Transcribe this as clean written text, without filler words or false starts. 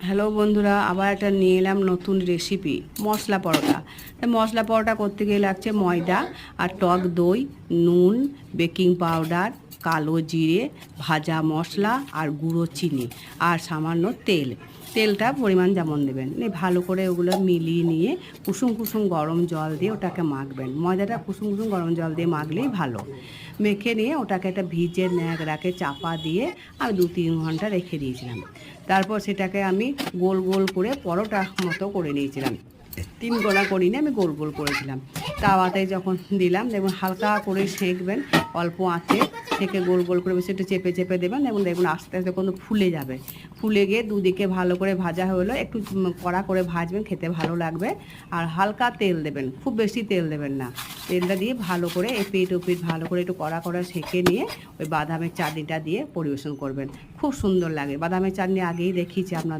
Hello বন্ধুরা, আবার একটা নিয়ে এলাম নতুন রেসিপি মশলা পরোটা। মশলা পরোটা করতে গিয়ে লাগছে ময়দা আর টক দই, নুন, বেকিং পাউডার, কালো জিরে, ভাজা মশলা আর গুঁড়ো চিনি আর সামান্য তেল। তেলটা পরিমাণ যেমন দেবেন, ভালো করে ওগুলো মিলিয়ে নিয়ে কুসুম কুসুম গরম জল দিয়ে ওটাকে মাখবেন। ময়দাটা কুসুম কুসুম গরম জল দিয়ে মাখলেই ভালো। মেখে নিয়ে ওটাকে একটা ভিজে ন্যাকড়াকে চাপা দিয়ে আমি 2-3 ঘন্টা রেখে দিয়েছিলাম। তারপর সেটাকে আমি গোল গোল করে পরোটা মতো করে নিয়েছিলাম। 3 গোলা করিনি, আমি গোল গোল করেছিলাম। তাওয়াতে যখন দিলাম দেখুন হালকা করে সেঁকবেন, অল্প আঁচে সেঁকে গোল গোল করে বেশি একটু চেপে চেপে দেবেন এবং দেখুন আস্তে আস্তে কোনো ফুলে যাবে। ফুলে গিয়ে দুদিকে ভালো করে ভাজা হলো, একটু কড়া করে ভাজবেন, খেতে ভালো লাগবে। আর হালকা তেল দেবেন, খুব বেশি তেল দেবেন না। তেলটা দিয়ে ভালো করে এপিট ওপিট ভালো করে একটু কড়া করে সেঁকে নিয়ে ওই বাদামের চাটনিটা দিয়ে পরিবেশন করবেন। খুব সুন্দর লাগে। বাদামের চাটনি আগেই দেখিয়েছি আপনাদের।